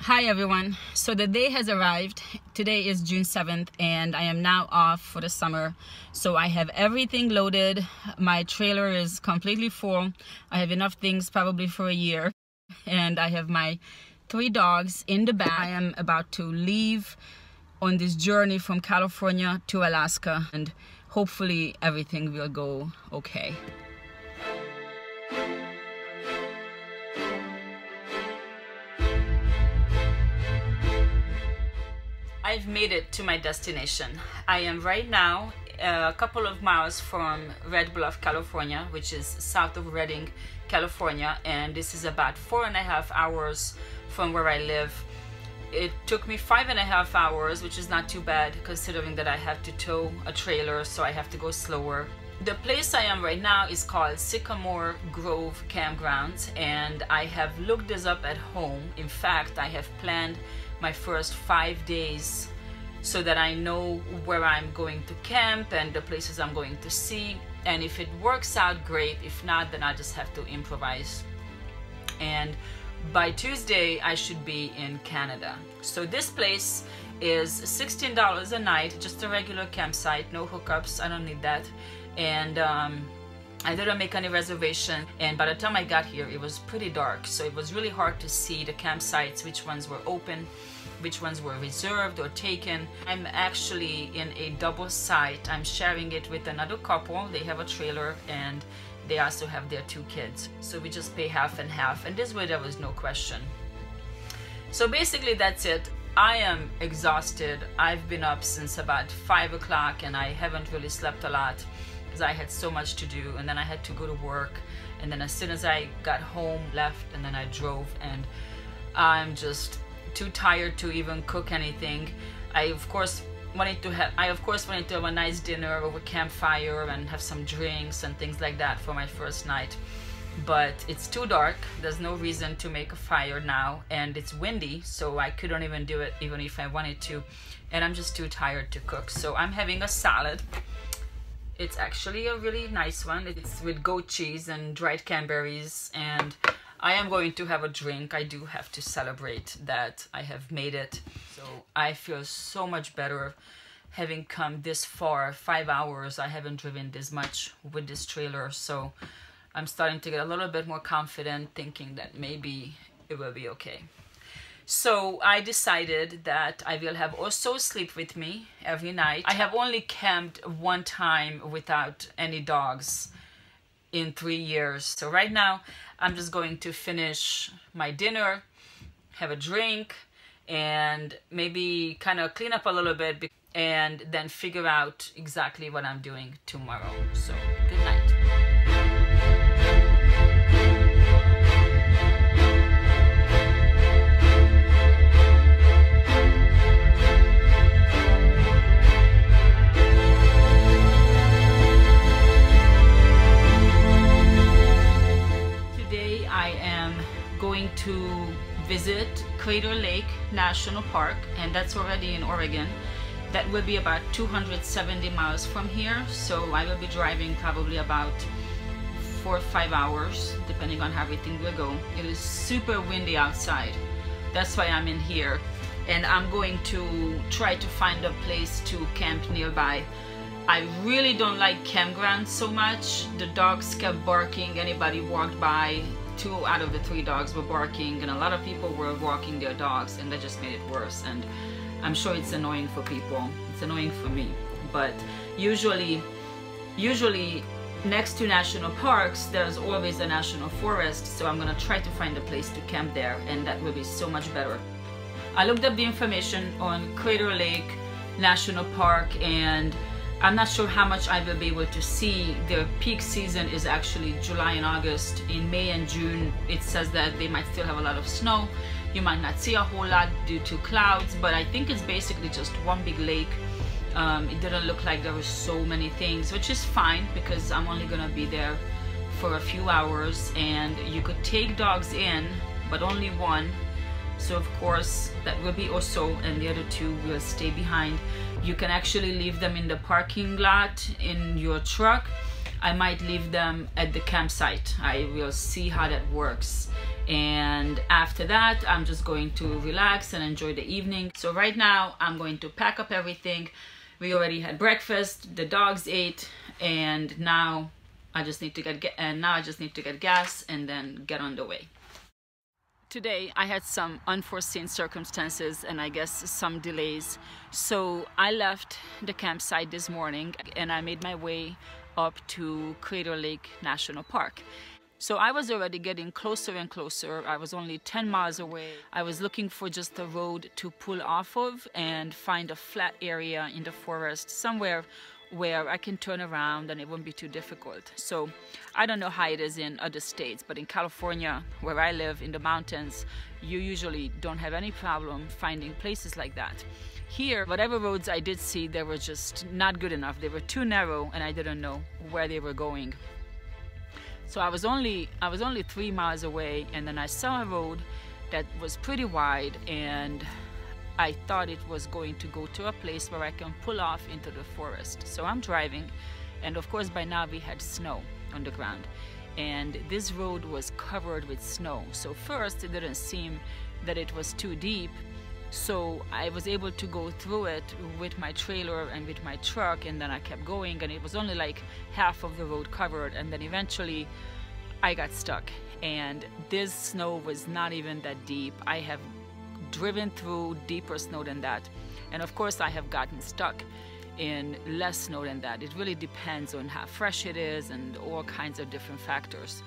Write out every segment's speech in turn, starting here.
Hi everyone, so the day has arrived. Today is June 7th and I am now off for the summer. So I have everything loaded. My trailer is completely full. I have enough things probably for a year. And I have my 3 dogs in the back. I am about to leave on this journey from California to Alaska, and hopefully everything will go okay. I've made it to my destination. I am right now a couple of miles from Ted Bluff, California, which is south of Redding, California, and this is about 4.5 hours from where I live. It took me 5.5 hours, which is not too bad considering that I have to tow a trailer, so I have to go slower. The place I am right now is called Sycamore Grove Campground, and I have looked this up at home. In fact, I have planned my first 5 days so that I know where I'm going to camp and the places I'm going to see, and if it works out, great. If not, then I just have to improvise. And by Tuesday I should be in Canada. So this place is $16 a night, just a regular campsite, no hookups, I don't need that. And I didn't make any reservation, and by the time I got here it was pretty dark, so it was really hard to see the campsites, which ones were open, which ones were reserved or taken. I'm actually in a double site. I'm sharing it with another couple. They have a trailer and they also have their 2 kids, so we just pay half and half, and this way there was no question. So basically that's it. I am exhausted. I've been up since about 5 o'clock and I haven't really slept a lot because I had so much to do, and then I had to go to work, and then as soon as I got home, left, and then I drove, and I'm just too tired to even cook anything. I of course wanted to have a nice dinner over campfire and have some drinks and things like that for my first night, but it's too dark. There's no reason to make a fire now, and it's windy, so I couldn't even do it even if I wanted to, and I'm just too tired to cook. So I'm having a salad. It's actually a really nice one. It's with goat cheese and dried cranberries, and I am going to have a drink. I do have to celebrate that I have made it. So I feel so much better having come this far. 5 hours. I haven't driven this much with this trailer, so I'm starting to get a little bit more confident, thinking that maybe it will be okay. So I decided that I will have also sleep with me every night. I have only camped 1 time without any dogs in 3 years. So right now I'm just going to finish my dinner, have a drink, and maybe kind of clean up a little bit, and then figure out exactly what I'm doing tomorrow. So good night. To visit Crater Lake National Park, and that's already in Oregon. That will be about 270 miles from here, so I will be driving probably about 4 or 5 hours depending on how everything will go. It is super windy outside, that's why I'm in here, and I'm going to try to find a place to camp nearby. I really don't like campgrounds so much. The dogs kept barking. Anybody walked by, 2 out of the 3 dogs were barking, and a lot of people were walking their dogs, and that just made it worse. And I'm sure it's annoying for people. It's annoying for me. But usually next to national parks, there's always a national forest, so I'm gonna try to find a place to camp there, and that will be so much better. I looked up the information on Crater Lake National Park, and I'm not sure how much I will be able to see. Their peak season is actually July and August. In May and June, it says that they might still have a lot of snow. You might not see a whole lot due to clouds, but I think it's basically just one big lake. It didn't look like there were so many things, which is fine because I'm only gonna be there for a few hours, and you could take dogs in, but only 1. So of course that will be Oso, and the other 2 will stay behind. You can actually leave them in the parking lot in your truck, I might leave them at the campsite. I will see how that works. And after that, I'm just going to relax and enjoy the evening. So right now, I'm going to pack up everything. We already had breakfast, the dogs ate, and now I just need to get gas and then get on the way. Today I had some unforeseen circumstances and I guess some delays. So I left the campsite this morning and I made my way up to Crater Lake National Park. So I was already getting closer and closer. I was only 10 miles away. I was looking for just a road to pull off of and find a flat area in the forest somewhere where I can turn around and it won't be too difficult. So I don't know how it is in other states, but in California, where I live in the mountains, you usually don't have any problem finding places like that. Here, whatever roads I did see, they were just not good enough. They were too narrow and I didn't know where they were going. So I was only 3 miles away, and then I saw a road that was pretty wide, and I thought it was going to go to a place where I can pull off into the forest. So I'm driving, and of course by now we had snow on the ground, and this road was covered with snow. So first it didn't seem that it was too deep, so I was able to go through it with my trailer and with my truck, and then I kept going, and it was only like half of the road covered, and then eventually I got stuck. And this snow was not even that deep. I have driven through deeper snow than that, and of course I have gotten stuck in less snow than that. It really depends on how fresh it is and all kinds of different factors.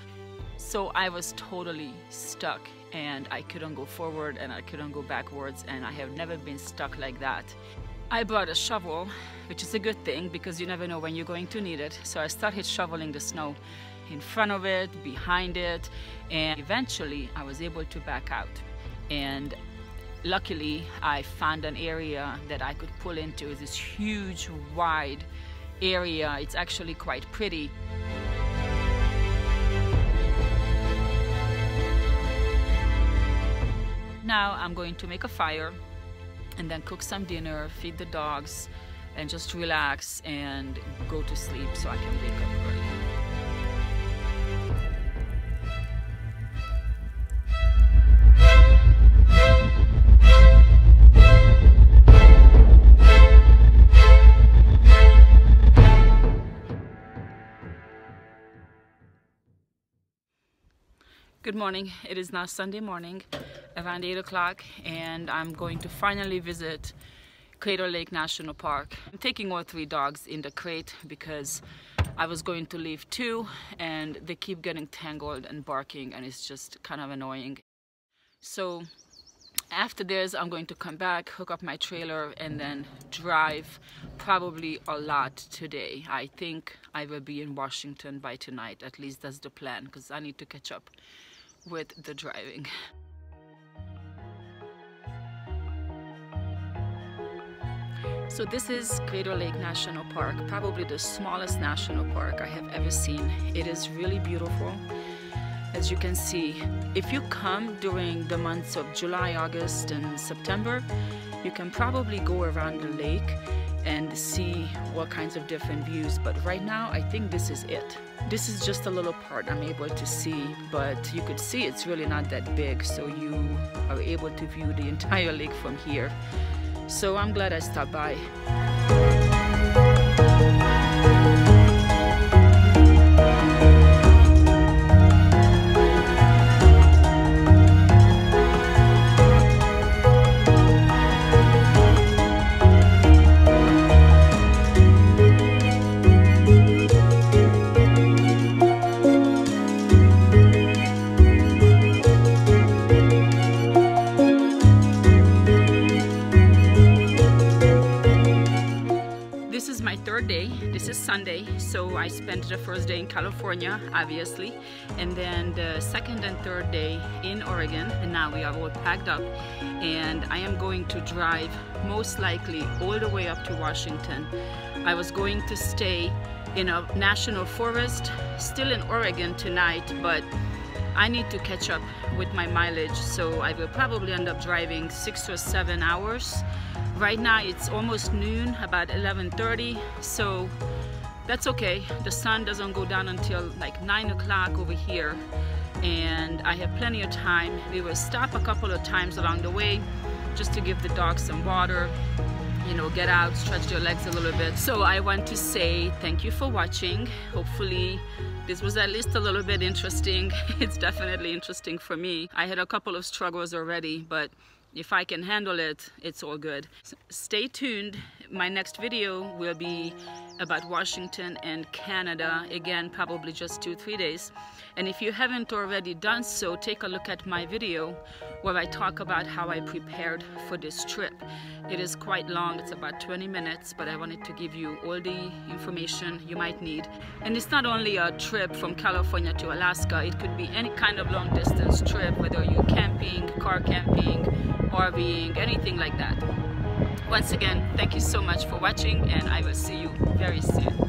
So I was totally stuck, and I couldn't go forward and I couldn't go backwards, and I have never been stuck like that. I brought a shovel, which is a good thing because you never know when you're going to need it. So I started shoveling the snow in front of it, behind it, and eventually I was able to back out. And luckily I found an area that I could pull into. This huge wide area. It's actually quite pretty. Now I'm going to make a fire and then cook some dinner, feed the dogs, and just relax and go to sleep so I can wake up early. Good morning. It is now Sunday morning around 8 o'clock, and I'm going to finally visit Crater Lake National Park. I'm taking all 3 dogs in the crate because I was going to leave 2 and they keep getting tangled and barking, and it's just kind of annoying. So after this I'm going to come back, hook up my trailer, and then drive probably a lot today. I think I will be in Washington by tonight. At least that's the plan, because I need to catch up with the driving. So this is Crater Lake National Park, probably the smallest national park I have ever seen. It is really beautiful. As you can see, if you come during the months of July, August, and September, you can probably go around the lake and see all kinds of different views. But right now, I think this is it. This is just a little part I'm able to see, but you could see it's really not that big, so you are able to view the entire lake from here. So I'm glad I stopped by. This is Sunday, so I spent the first day in California, obviously, and then the second and third day in Oregon, and now we are all packed up, and I am going to drive most likely all the way up to Washington. I was going to stay in a national forest, still in Oregon tonight, but I need to catch up with my mileage, so I will probably end up driving 6 or 7 hours. Right now it's almost noon, about 11:30, so that's okay. The sun doesn't go down until like 9 o'clock over here, and I have plenty of time. We will stop a couple of times along the way just to give the dogs some water, you know, get out, stretch their legs a little bit. So I want to say thank you for watching. Hopefully this was at least a little bit interesting. It's definitely interesting for me. I had a couple of struggles already, but if I can handle it, it's all good. Stay tuned. My next video will be about Washington and Canada. Again, probably just 2-3 days. And if you haven't already done so, take a look at my video where I talk about how I prepared for this trip. It is quite long, it's about 20 minutes, but I wanted to give you all the information you might need. And it's not only a trip from California to Alaska, it could be any kind of long distance trip, whether you're camping, car camping, RVing, anything like that. Once again, thank you so much for watching, and I will see you very soon.